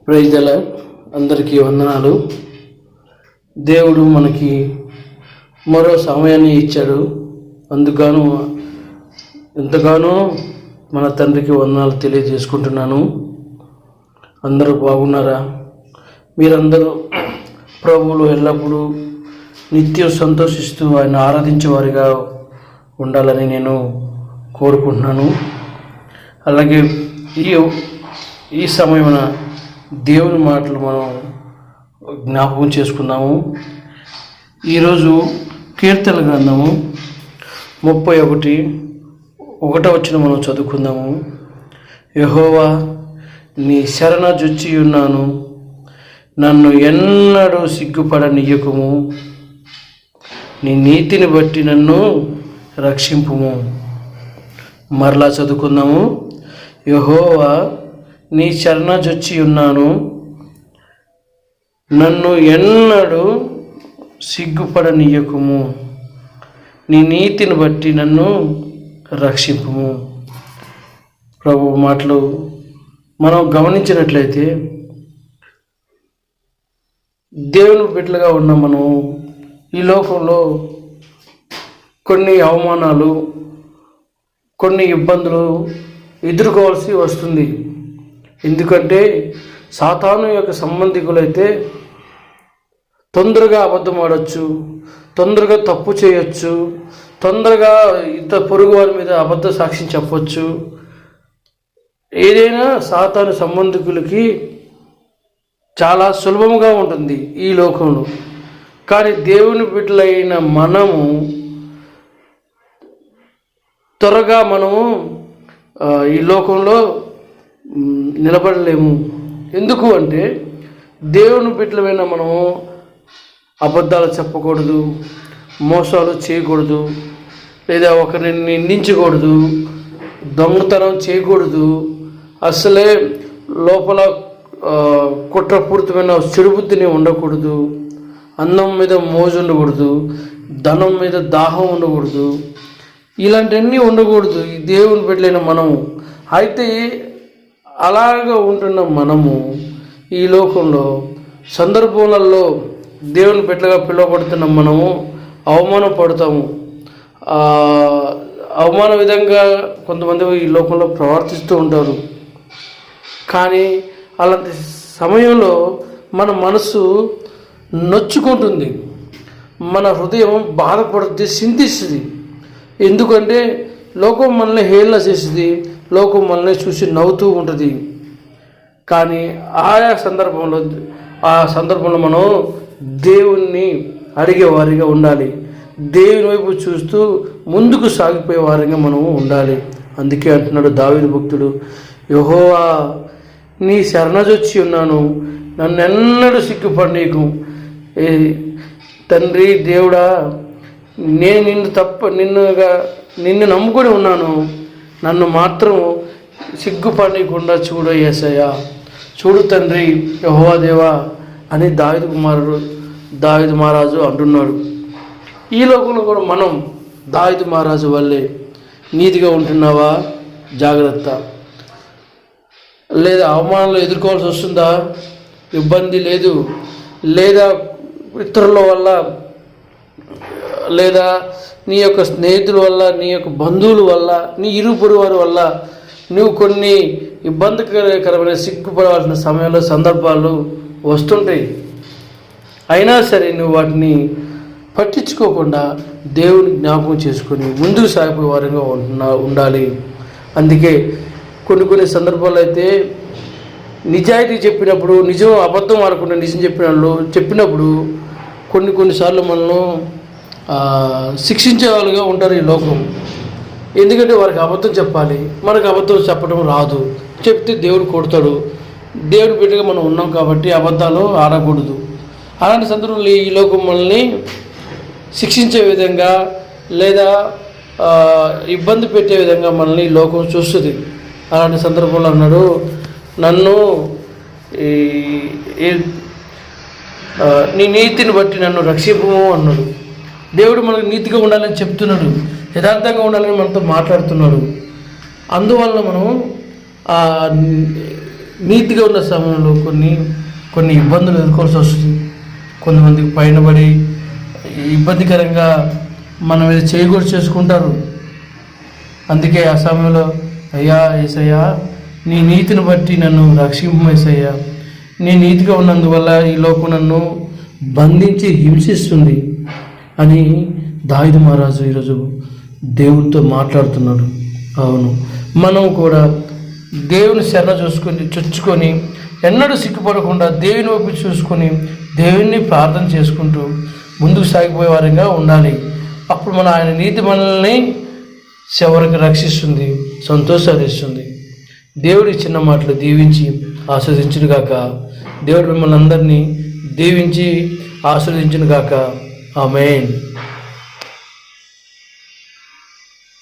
Praise the lord. అందరికీ వందనాలు. దేవుడు మనకి మరో సమయాన్ని ఇచ్చాడు. అందుకను ఎంతగానో మన తండ్రికి వందనాలు తెలియజేసుకుంటున్నాను. అందరూ బాగున్నారా? మీరందరూ ప్రభువులు ఎల్లప్పుడూ నిత్యం సంతోషిస్తూ ఆయన ఆరాధించేవారిగా ఉండాలని నేను కోరుకుంటున్నాను. అలాగే ఈ సమయమున దేవుని మాటలు మనం జ్ఞాపకం చేసుకుందాము. ఈరోజు కీర్తన గ్రంథము 31:1 వచనం మనం చదువుకుందాము. యెహోవా, నీ శరణజొచ్చి ఉన్నాను, నన్ను ఎన్నడూ సిగ్గుపడనీయకుము, నీ నీతిని బట్టి నన్ను రక్షింపుము. మరలా చదువుకుందాము. యెహోవా, నీ శరణజొచ్చి ఉన్నాను, నన్ను ఎన్నడూ సిగ్గుపడనీయకుము, నీ నీతిని బట్టి నన్ను రక్షింపుము. ప్రభు మాటలు మనం గమనించినట్లయితే దేవుని బిడ్డలుగా ఉన్న మనం ఈ లోకంలో కొన్ని అవమానాలు, కొన్ని ఇబ్బందులు ఎదుర్కోవాల్సి వస్తుంది. ఎందుకంటే సాతాను యొక్క సంబంధికులైతే తొందరగా అబద్ధం ఆడచ్చు, తొందరగా తప్పు చేయొచ్చు, తొందరగా ఇతర పొరుగు వారి మీద అబద్ధ సాక్ష్యం చెప్పవచ్చు. ఏదైనా సాతాను సంబంధికులకి చాలా సులభంగా ఉంటుంది ఈ లోకంలో. కానీ దేవుని బిడ్డలైన మనము త్వరగా ఈ లోకంలో నిలబడలేము. ఎందుకు అంటే దేవుని బిడ్డలమైన మనము అబద్ధాలు చెప్పకూడదు, మోసాలు చేయకూడదు, లేదా ఒకరిని నిందించకూడదు, దొంగతనం చేయకూడదు, అసలే లోపల కుట్రపూరితమైన చెడుబుద్ధిని ఉండకూడదు, అన్నం మీద మోజు ఉండకూడదు, ధనం మీద దాహం ఉండకూడదు, ఇలాంటివన్నీ ఉండకూడదు ఈ దేవుని బిడ్డలైన మనము. అయితే అలాగా ఉంటున్న మనము ఈ లోకంలో సందర్భాలలో దేవుని బిడ్డలుగా పిలువబడుతున్న మనము అవమానపడతాము. అవమాన విధంగా కొంతమంది ఈ లోకంలో ప్రవర్తిస్తూ ఉంటారు. కానీ అలాంటి సమయంలో మన మనసు నొచ్చుకుంటుంది, మన హృదయం బాధపడుతుంది, చింతిస్తుంది. ఎందుకంటే లోకం మనల్ని హేళన చేస్తుంది, లోకం మనల్ని చూసి నవ్వుతూ ఉంటుంది. కానీ ఆ సందర్భంలో మనం దేవుణ్ణి అడిగేవారిగా ఉండాలి. దేవుని వైపు చూస్తూ ముందుకు సాగిపోయే వారిగా మనము ఉండాలి. అందుకే అంటున్నాడు దావీదు భక్తుడు, యెహోవా, నీ శరణజొచ్చి ఉన్నాను, నన్ను ఎన్నడూ సిగ్గుపడనీకు. తండ్రి దేవుడా, నేను నిన్ను నమ్ముకొని ఉన్నాను, నన్ను మాత్రం సిగ్గుపడనీయకుండా చూడు యేసయ్యా, చూడు తండ్రి యెహోవా దేవా అని దావీదు మహారాజు అంటున్నాడు. ఈ లోకంలో కూడా మనం దావీదు మహారాజు వల్లే నీతిగా ఉంటున్నావా? జాగ్రత్త. లేదా అవమానాలు ఎదుర్కోవాల్సి వస్తుందా? ఇబ్బంది లేదు. లేదా ఇతరుల వల్ల, లేదా నీ యొక్క స్నేహితుల వల్ల, నీ యొక్క బంధువుల వల్ల, నీ ఇరుపొరుగు వారి వల్ల నువ్వు కొన్ని ఇబ్బందికరమైన సిగ్గుపడవలసిన సమయంలో సందర్భాలు వస్తుంటాయి. అయినా సరే నువ్వు వాటిని పట్టించుకోకుండా దేవుని జ్ఞాపకం చేసుకొని ముందుకు సాగిపోయే వారంగా ఉండాలి. అందుకే కొన్ని సందర్భాలు అయితే నిజాయితీ చెప్పినప్పుడు, నిజం అబద్ధం ఆడకుండా నిజం చెప్పినప్పుడు కొన్నిసార్లు మనల్ని శిక్షించే వాళ్ళుగా ఉంటారు ఈ లోకం. ఎందుకంటే వారికి అబద్ధం చెప్పాలి, మనకు అబద్ధం చెప్పడం రాదు, చెప్తే దేవుడు కొడతాడు. దేవుడి బిడ్డగా మనం ఉన్నాం కాబట్టి అబద్ధాలు ఆడకూడదు. అలాంటి సందర్భంలో ఈ లోకం మనల్ని శిక్షించే విధంగా లేదా ఇబ్బంది పెట్టే విధంగా మనల్ని ఈ లోకం చూస్తుంది. అలాంటి సందర్భంలో అన్నాడు, నన్ను నీ నీతిని బట్టి నన్ను రక్షింపుము అన్నాడు. దేవుడు మనకు నీతిగా ఉండాలని చెప్తున్నాడు, యథార్థంగా ఉండాలని మనతో మాట్లాడుతున్నాడు. అందువల్ల మనం నీతిగా ఉన్న సమయంలో కొన్ని ఇబ్బందులు ఎదుర్కోవాల్సి వస్తుంది. కొంతమందికి పైన పడి ఇబ్బందికరంగా మన మీద చేయకూడదు చేసుకుంటారు. అందుకే ఆ సమయంలో అయ్యా యేసయ్యా, నీ నీతిని బట్టి నన్ను రక్షింపు యేసయ్యా, నీ నీతిగా ఉన్నందువల్ల ఈ లోకం నన్ను బంధించి హింసిస్తుంది అని దావీదు మహారాజు ఈరోజు దేవునితో మాట్లాడుతున్నాడు. అవును, మనం కూడా దేవుని శరణ చొచ్చుకొని ఎన్నడూ సిగ్గుపడకుండా దేవుని వైపు చూసుకొని దేవుని ప్రార్థన చేసుకుంటూ ముందుకు సాగిపోయే వారంగా ఉండాలి. అప్పుడు ఆయన నీతి మనల్ని చివరికి రక్షిస్తుంది, సంతోషాలు ఇస్తుంది. దేవుడి చిన్న మాటలు దీవించి ఆస్వాదించునుగాక. దేవుడు మిమ్మల్ని అందరినీ దీవించి ఆస్వాదించునుగాక. ఆమేన్.